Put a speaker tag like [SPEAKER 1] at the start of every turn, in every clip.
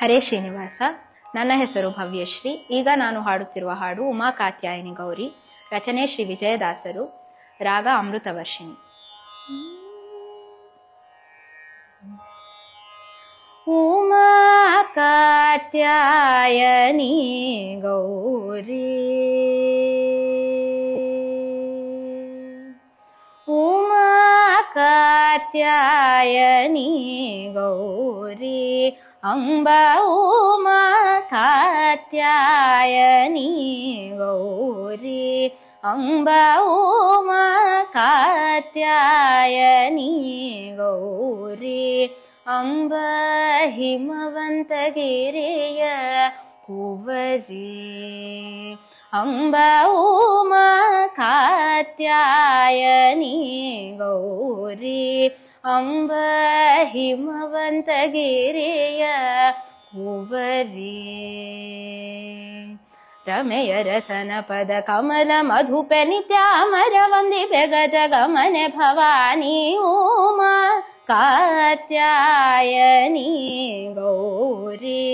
[SPEAKER 1] ಹರೇ ಶ್ರೀನಿವಾಸ. ನನ್ನ ಹೆಸರು ಭವ್ಯಶ್ರೀ. ಈಗ ನಾನು ಹಾಡುತ್ತಿರುವ ಹಾಡು ಉಮಾ ಕಾತ್ಯಾಯಿನಿ ಗೌರಿ. ರಚನೆ ಶ್ರೀ ವಿಜಯದಾಸರು. ರಾಗ ಅಮೃತವರ್ಷಿಣಿ. ಉಮಾ ಕಾತ್ಯಾಯನಿ ಗೌರಿ, ಉಮಾ ಕಾತ್ಯಾಯನಿ ಗೌರಿ, ಅಂಬ ಉಮಾ ಕಾತ್ಯಾಯನಿ ಗೌರಿ, ಅಂಬ ಉಮಾ ಕಾತ್ಯಾಯನಿ ಗೌರಿ, ಅಂಬ ಹಿಮವಂತಗಿರಿಯ ಕುವರಿ, ಅಂಬ ಉಮಾ ಕಾತ್ಯಾಯನಿ ಗೌರಿ, ಅಂಬ ಹಿಮವಂತಗಿರಿಯ ಕುವರಿ. ರಮೆಯ ರಸನ ಪದ ಕಮಲ ಮಧುಪೆ ನಿತ್ಯಾಮರ ವಂದಿಪೆ ಗಜ ಗಮನೆ ಭವಾನಿ ಉಮಾ ಕಾತ್ಯಾಯನಿ ಗೌರಿ,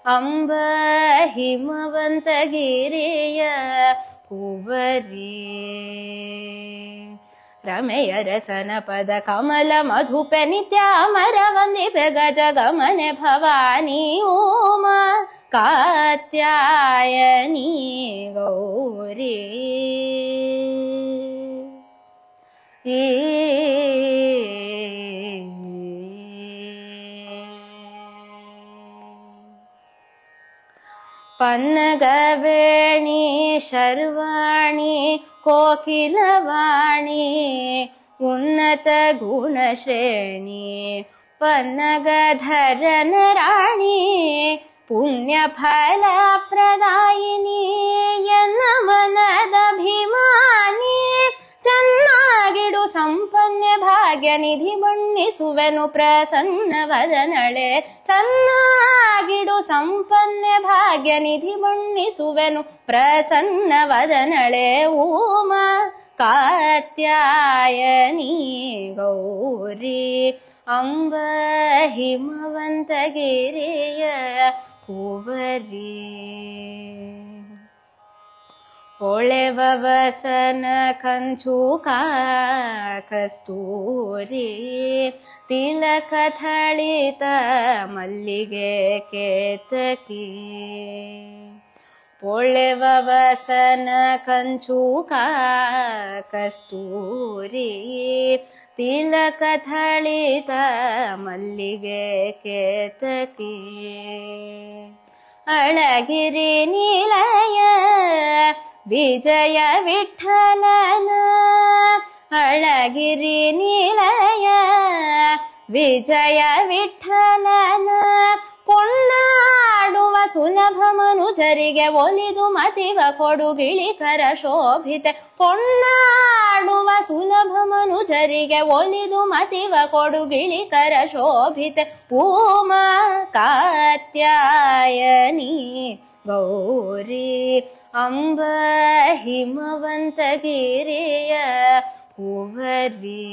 [SPEAKER 1] ಅಂಬ ಹಿಮವಂತಗಿರಿಯ ಕುವರಿ. ರಮೆಯ ರಸನ ಪದ ಕಮಲ ಮಧುಪೆ ನಿತ್ಯಾಮರ ವಂದಿಪೆ ಗಜ ಗಮನೆ ಭವಾನಿ ಉಮಾ ಕಾತ್ಯಾಯನಿ ಗೌರಿ. ಪನ್ನಗವೇಣಿ ಶರ್ವಾಣಿ ಕೋಕಿಲವಾಣಿ, ಉನ್ನತ ಗುಣಶ್ರೇಣಿ ಪನ್ನಗಧರನ ರಾಣಿ, ಪುಣ್ಯ ಫಲ ಪ್ರದಾಯಿನಿ ಎನ್ನ ಮನದಭಿಮಾನಿ, ಚೆನ್ನಾಗಿಡು ಸಂಪನ್ನ ಭಾಗ್ಯ ನಿಧಿ ಬಣ್ಣಿಸುವೆನು ಪ್ರಸನ್ನ ವದನಳೆ, ಚೆನ್ನಾಗಿಡು ಸಂಪನ್ನ ಭಾಗ್ಯ ನಿಧಿ ಬಣ್ಣಿಸುವೆನು ಪ್ರಸನ್ನ ವದನಳೆ, ಉಮಾ ಕಾತ್ಯಾಯನಿ ಗೌರಿ, ಅಂಬ ಹಿಮವಂತಗಿರಿಯ ಕುವರಿ. ಹೊಳೆವ ವಸನ ಕಂಚುಕ ಕಸ್ತೂರಿ, ತಿಲಕ ಥಳಿತ ಮಲ್ಲಿಗೆ ಕೇತಕಿ, ಹೊಳೆವ ವಸನ ಕಂಚುಕ ಕಸ್ತೂರಿ, ತಿಲಕ ಥಳಿತ ಮಲ್ಲಿಗೆ ಕೇತಕಿ, ಅಳಗಿರಿ ನಿಲಯ ವಿಜಯ ವಿಠಲನ, ಅಳಗಿರಿ ನಿಲಯ ವಿಜಯ ವಿಠಲನ, ಕೊಂಡಾಡುವ ಸುಲಭ ಮನುಜರಿಗೆ ಒಲಿದು ಮತಿವ ಕೊಡುಗಿಳಿಕರ ಶೋಭಿತೆ, ಕೊಂಡಾಡುವ ಸುಲಭ ಮನುಜರಿಗೆ ಒಲಿದು ಮತಿವ ಕೊಡುಗಿಳಿಕರ ಶೋಭಿತೆ, ಉಮಾ ಕಾತ್ಯಾಯನಿ ಗೌರಿ, ಅಂಬ ಹಿಮವಂತಗಿರಿಯ ಕುವರಿ.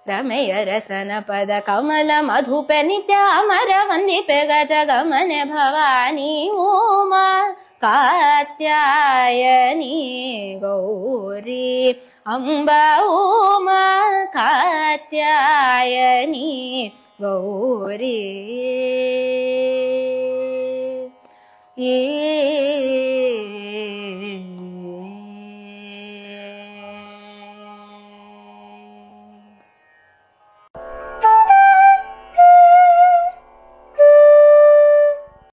[SPEAKER 1] ರಮೆಯ ರಸನ ಪದ ಕಮಲ ಮಧುಪೆ ನಿತ್ಯಾಮರ ವಂದಿಪೆ ಗಜ ಗಮನೆ ಭವಾನಿ ಉಮಾ ಕಾತ್ಯಾಯನಿ ಗೌರಿ, ಅಂಬ ಉಮಾ ಕಾತ್ಯಾಯನಿ ಗೌರಿ.